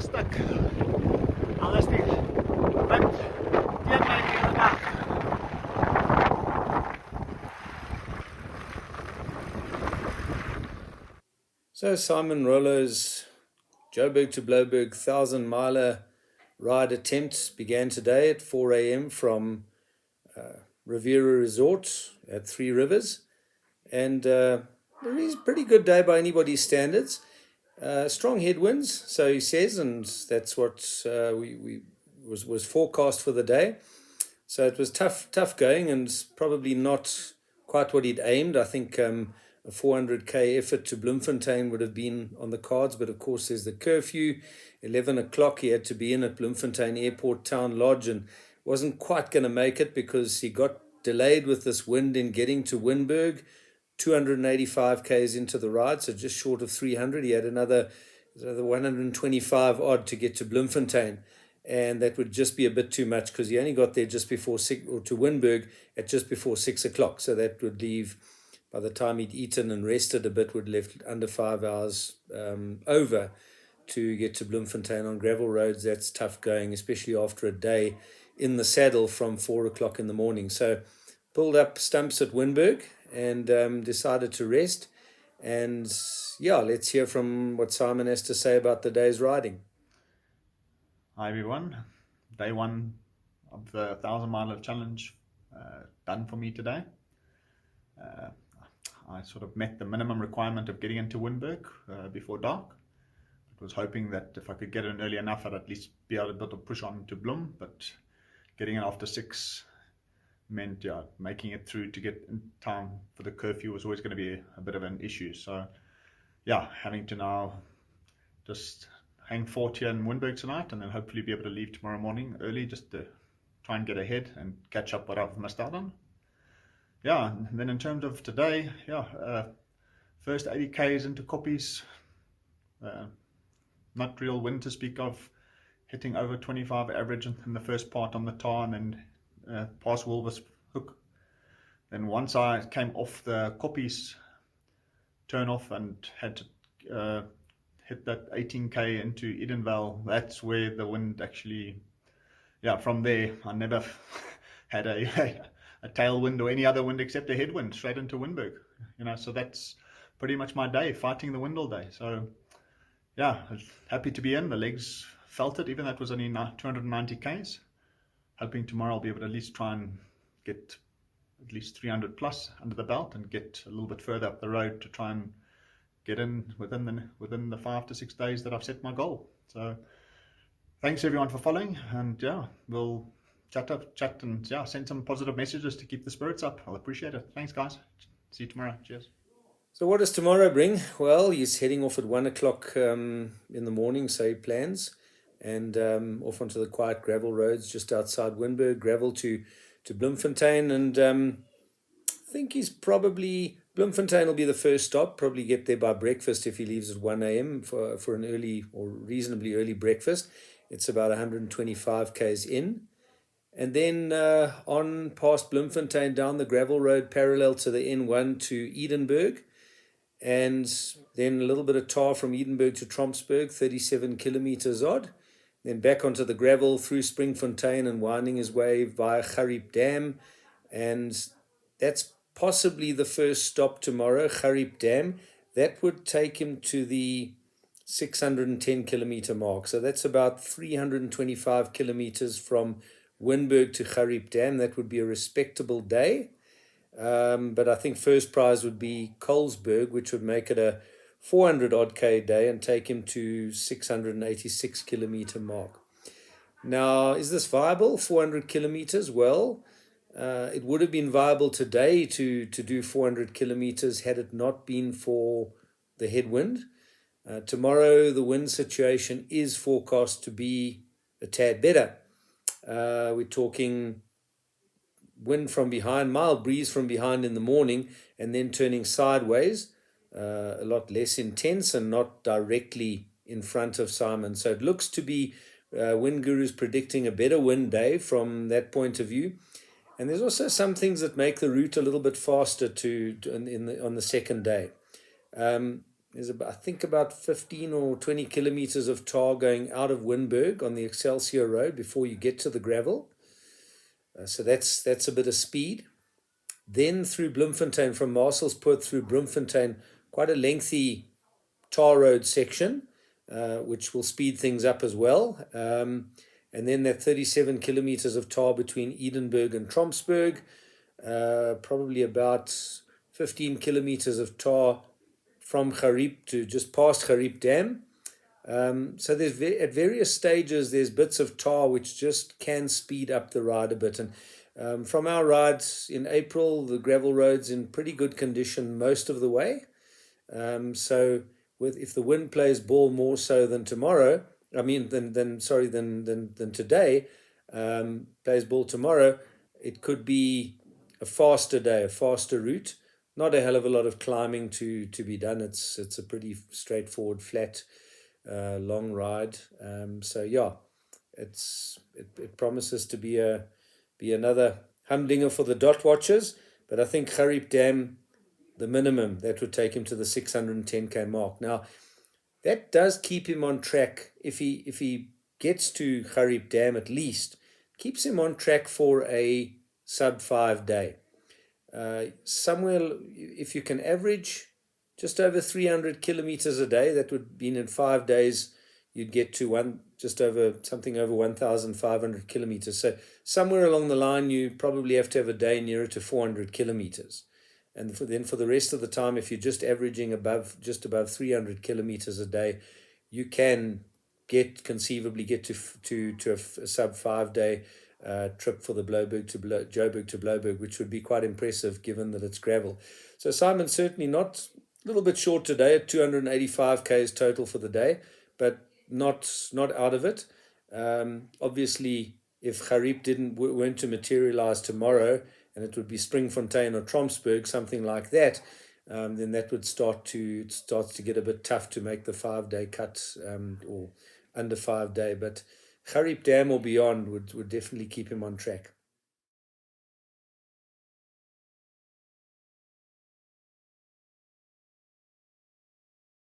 stuk. Alles die wind teen my die hele dag. So Simon Rollo's Joburg to Blouberg 1,000-miler ride attempt began today at 4 a.m. from Riviera Resort at Three Rivers, and it was a pretty good day by anybody's standards. Strong headwinds, so he says, and that's what was forecast for the day. So it was tough going, and probably not quite what he'd aimed. I think a 400k effort to Bloemfontein would have been on the cards, but of course there's the curfew. 11 o'clock he had to be in at Bloemfontein Airport Town Lodge, and wasn't quite going to make it because he got delayed with this wind in getting to Winburg. 285 k's into the ride, so just short of 300. He had another 125 odd to get to Bloemfontein, and that would just be a bit too much because he only got there just before 6, or to Winburg at just before 6 o'clock. So that would leave, by the time he'd eaten and rested a bit, would left under 5 hours over to get to Bloemfontein on gravel roads. That's tough going, especially after a day in the saddle from 4 o'clock in the morning. So pulled up stumps at Winburg and decided to rest. And yeah, let's hear from what Simon has to say about the day's riding. Hi everyone, day one of the 1,000-miler challenge done for me today. I sort of met the minimum requirement of getting into Winburg before dark. I was hoping that if I could get in early enough, I'd at least be able to push on to Bloem, but getting in after 6 meant making it through to get in time for the curfew was always going to be a bit of an issue. So yeah, having to now just hang fort here in Winburg tonight, and then hopefully be able to leave tomorrow morning early just to try and get ahead and catch up what I've missed out on. Yeah, and then in terms of today, first 80 k's into Koppies, not real wind to speak of, hitting over 25 average in the first part on the tar, and then past Wolvers Hook. Then once I came off the Koppies turn off and had to hit that 18k into Edenvale, that's where the wind actually, from there I never had a tailwind or any other wind except a headwind straight into Winburg. So that's pretty much my day, fighting the wind all day. So yeah, I was happy to be in. The legs felt it, even though it was only 290 k's. Hoping tomorrow I'll be able to at least try and get at least 300 plus under the belt and get a little bit further up the road to try and get in within the 5 to 6 days that I've set my goal. So thanks everyone for following, and we'll chat and send some positive messages to keep the spirits up. I'll appreciate it. Thanks guys. See you tomorrow. Cheers. So what does tomorrow bring? Well, he's heading off at 1 o'clock in the morning, so he plans, and off onto the quiet gravel roads just outside Winburg, gravel to Bloemfontein, and I think he's probably, Bloemfontein will be the first stop, probably get there by breakfast if he leaves at 1 a.m. for an early or reasonably early breakfast. It's about 125 k's in. And then on past Bloemfontein, down the gravel road parallel to the N1 to Edenburg. And then a little bit of tar from Edenburg to Trompsburg, 37 kilometers odd. Then back onto the gravel through Springfontein and winding his way via Gariep Dam. And that's possibly the first stop tomorrow, Gariep Dam. That would take him to the 610 kilometer mark. So that's about 325 kilometers from Winburg to Gariep Dam. That would be a respectable day. But I think first prize would be Colesberg, which would make it a 400 odd K day and take him to 686 kilometer mark. Now, is this viable, 400 kilometers? Well, it would have been viable today to do 400 kilometers had it not been for the headwind. Tomorrow, the wind situation is forecast to be a tad better. We're talking wind from behind, mild breeze from behind in the morning, and then turning sideways, a lot less intense and not directly in front of Simon. So it looks to be Wind Guru's predicting a better wind day from that point of view. And there's also some things that make the route a little bit faster on the second day. There's about, I think about 15 or 20 kilometers of tar going out of Winburg on the Excelsior Road before you get to the gravel. So that's a bit of speed. Then through Bloemfontein, from Marcelspoort through Bloemfontein, quite a lengthy tar road section, which will speed things up as well. And then that 37 kilometers of tar between Edenburg and Trompsburg, probably about 15 kilometers of tar from Gariep to just past Gariep Dam. So there's at various stages, there's bits of tar which just can speed up the ride a bit. And from our rides in April, the gravel road's in pretty good condition most of the way. So if the wind plays ball more so than tomorrow, I mean than today, plays ball tomorrow, it could be a faster day, a faster route. Not a hell of a lot of climbing to be done. It's a pretty straightforward, flat, long ride. So yeah, it promises to be another humdinger for the dot watchers. But I think Gariep Dam, the minimum, that would take him to the 610k mark. Now, that does keep him on track. If he gets to Gariep Dam at least, keeps him on track for a sub 5 day. Somewhere, if you can average just over 300 kilometers a day, that would mean in 5 days you'd get to something over 1,500 kilometers. So somewhere along the line, you probably have to have a day nearer to 400 kilometers. And then for the rest of the time, if you're just averaging just above 300 kilometers a day, you can conceivably get to a sub 5 day trip for the Joburg to Blouberg, which would be quite impressive given that it's gravel. So Simon's certainly not a little bit short today at 285 k's total for the day, but not out of it. Obviously, if Gariep weren't to materialize tomorrow, and it would be Springfontein or Trompsburg, something like that, then that would start to get a bit tough to make the 5 day cut, or under 5 day. But Gariep Dam or beyond would definitely keep him on track.